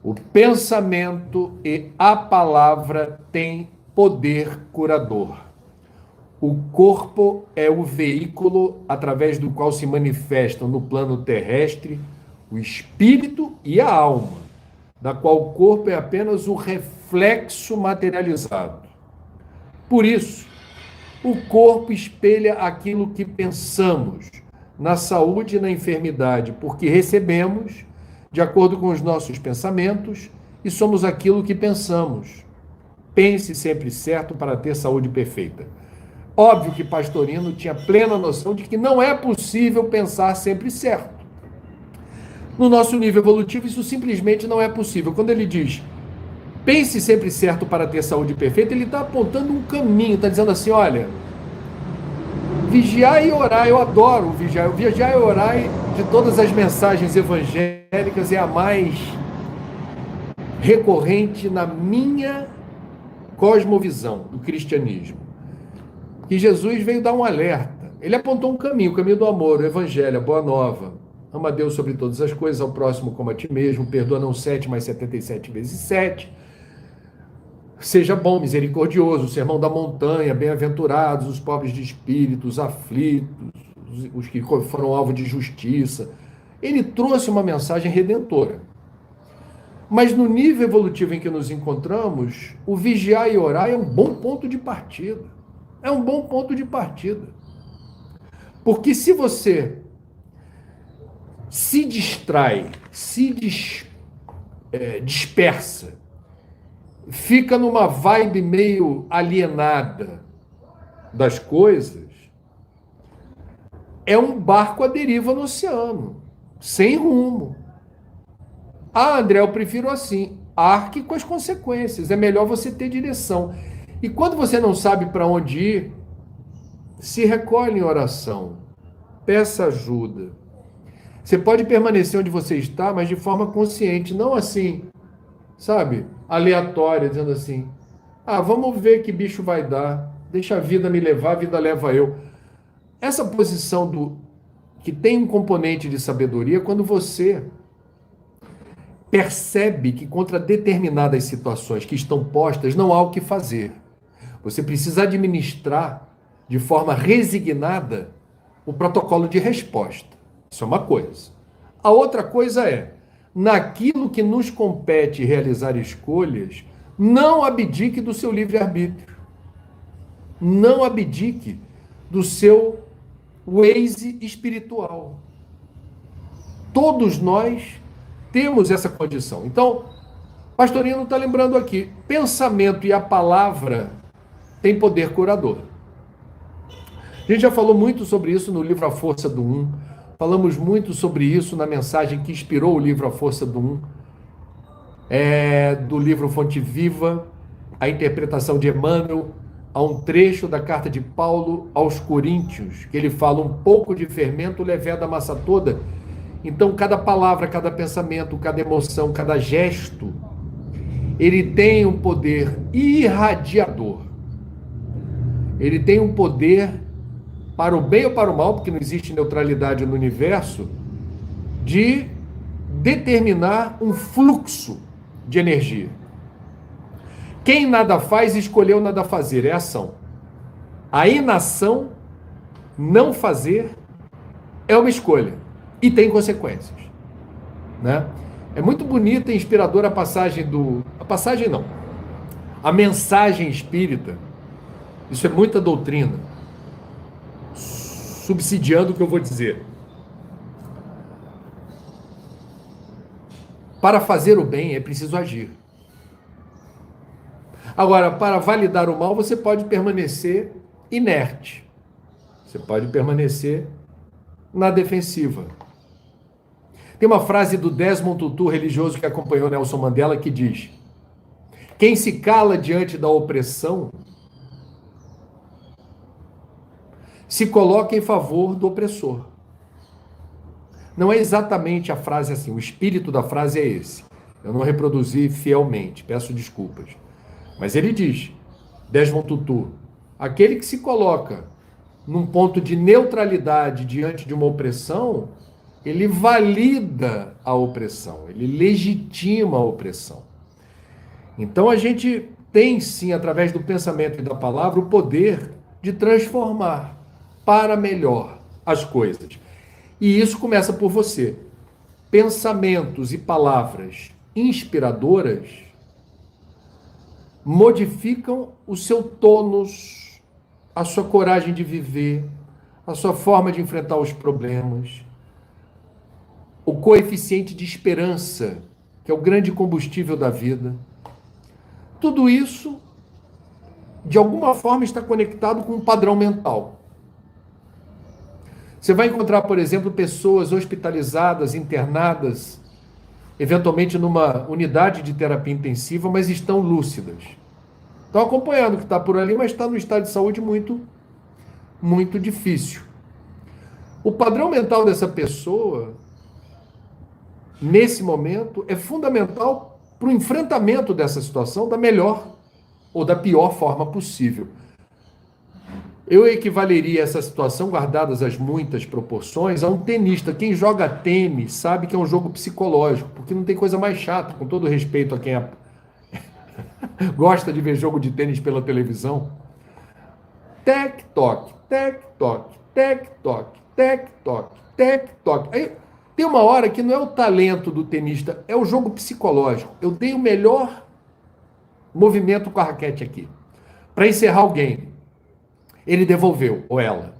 O pensamento e a palavra têm poder curador. O corpo é o veículo através do qual se manifestam no plano terrestre o espírito e a alma, da qual o corpo é apenas o reflexo materializado. Por isso, o corpo espelha aquilo que pensamos, na saúde e na enfermidade, porque recebemos de acordo com os nossos pensamentos e somos aquilo que pensamos. Pense sempre certo para ter saúde perfeita. Óbvio que Pastorino tinha plena noção de que não é possível pensar sempre certo. No nosso nível evolutivo, isso simplesmente não é possível. Quando ele diz, pense sempre certo para ter saúde perfeita, ele está apontando um caminho, está dizendo assim, olha, vigiar e orar, eu adoro vigiar. Vigiar e orar de todas as mensagens evangélicas é a mais recorrente na minha cosmovisão do cristianismo. Que Jesus veio dar um alerta. Ele apontou um caminho, o caminho do amor, o evangelho, a boa nova. Ama a Deus sobre todas as coisas, ao próximo como a ti mesmo, perdoa não 7, mas 77 vezes 7. Seja bom, misericordioso, o sermão da montanha, bem-aventurados os pobres de espírito, os aflitos, os que foram alvo de justiça. Ele trouxe uma mensagem redentora. Mas no nível evolutivo em que nos encontramos, o vigiar e orar é um bom ponto de partida. É um bom ponto de partida. Porque se você se distrai, dispersa, fica numa vibe meio alienada das coisas, é um barco à deriva no oceano, sem rumo. Ah, André, eu prefiro assim. Arque com as consequências. É melhor você ter direção. E quando você não sabe para onde ir, se recolhe em oração. Peça ajuda. Você pode permanecer onde você está, mas de forma consciente, não assim, sabe, aleatória, dizendo assim, vamos ver que bicho vai dar, deixa a vida me levar, a vida leva eu. Essa posição que tem um componente de sabedoria, quando você percebe que contra determinadas situações que estão postas, não há o que fazer. Você precisa administrar de forma resignada o protocolo de resposta. Isso é uma coisa. A outra coisa é, naquilo que nos compete realizar escolhas, não abdique do seu livre-arbítrio. Não abdique do seu Waze espiritual. Todos nós temos essa condição. Então, Pastorino está lembrando aqui, pensamento e a palavra têm poder curador. A gente já falou muito sobre isso no livro A Força do Um. Falamos muito sobre isso na mensagem que inspirou o livro A Força do Um, do livro Fonte Viva, a interpretação de Emmanuel, a um trecho da carta de Paulo aos Coríntios, que ele fala um pouco de fermento leveda a massa toda. Então, cada palavra, cada pensamento, cada emoção, cada gesto, ele tem um poder irradiador. Ele tem um poder para o bem ou para o mal, porque não existe neutralidade no universo, de determinar um fluxo de energia. Quem nada faz, escolheu nada fazer, é ação. A inação, não fazer, é uma escolha e tem consequências, né? É muito bonita e inspiradora a mensagem espírita. Isso é muita doutrina, subsidiando o que eu vou dizer. Para fazer o bem é preciso agir. Agora, para validar o mal, você pode permanecer inerte. Você pode permanecer na defensiva. Tem uma frase do Desmond Tutu, religioso que acompanhou Nelson Mandela, que diz: quem se cala diante da opressão se coloca em favor do opressor. Não é exatamente a frase assim, o espírito da frase é esse. Eu não reproduzi fielmente, peço desculpas. Mas ele diz, Desmond Tutu, aquele que se coloca num ponto de neutralidade diante de uma opressão ele valida a opressão, ele legitima a opressão. Então a gente tem sim, através do pensamento e da palavra, o poder de transformar para melhor as coisas. E isso começa por você. Pensamentos e palavras inspiradoras modificam o seu tônus, a sua coragem de viver, a sua forma de enfrentar os problemas, o coeficiente de esperança, que é o grande combustível da vida. Tudo isso, de alguma forma, está conectado com um padrão mental. Você vai encontrar, por exemplo, pessoas hospitalizadas, internadas, eventualmente numa unidade de terapia intensiva, mas estão lúcidas. Estão acompanhando o que está por ali, mas está num estado de saúde muito, muito difícil. O padrão mental dessa pessoa, nesse momento, é fundamental para o enfrentamento dessa situação da melhor ou da pior forma possível. Eu equivaleria essa situação, guardadas as muitas proporções, a um tenista. Quem joga tênis sabe que é um jogo psicológico, porque não tem coisa mais chata, com todo respeito a quem gosta de ver jogo de tênis pela televisão. Tec-toque, tec-toque, tec-toque, tec-toque, tec-toque. Aí tem uma hora que não é o talento do tenista, é o jogo psicológico. Eu dei o melhor movimento com a raquete aqui. Para encerrar o game. Ele devolveu, ou ela.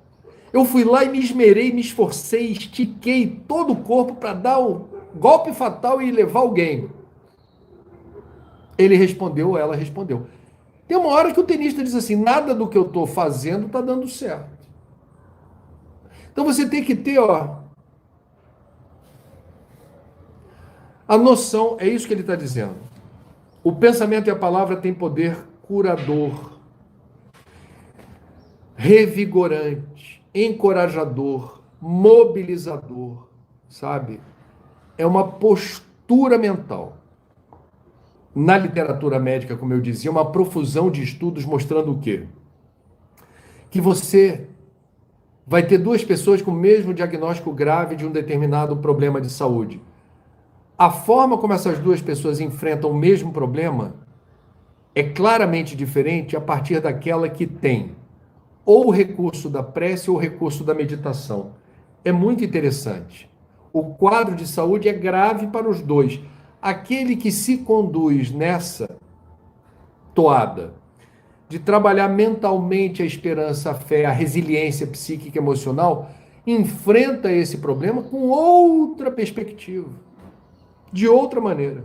Eu fui lá e me esmerei, me esforcei, estiquei todo o corpo para dar o golpe fatal e levar o game. Ele respondeu, ou ela respondeu. Tem uma hora que o tenista diz assim, nada do que eu estou fazendo está dando certo. Então você tem que ter, a noção, é isso que ele está dizendo. O pensamento e a palavra têm poder curador, revigorante, encorajador, mobilizador, sabe? É uma postura mental. Na literatura médica, como eu dizia, uma profusão de estudos mostrando o quê? Que você vai ter duas pessoas com o mesmo diagnóstico grave de um determinado problema de saúde. A forma como essas duas pessoas enfrentam o mesmo problema é claramente diferente a partir daquela que tem ou o recurso da prece ou o recurso da meditação. É muito interessante. O quadro de saúde é grave para os dois. Aquele que se conduz nessa toada de trabalhar mentalmente a esperança, a fé, a resiliência psíquica e emocional, enfrenta esse problema com outra perspectiva, de outra maneira.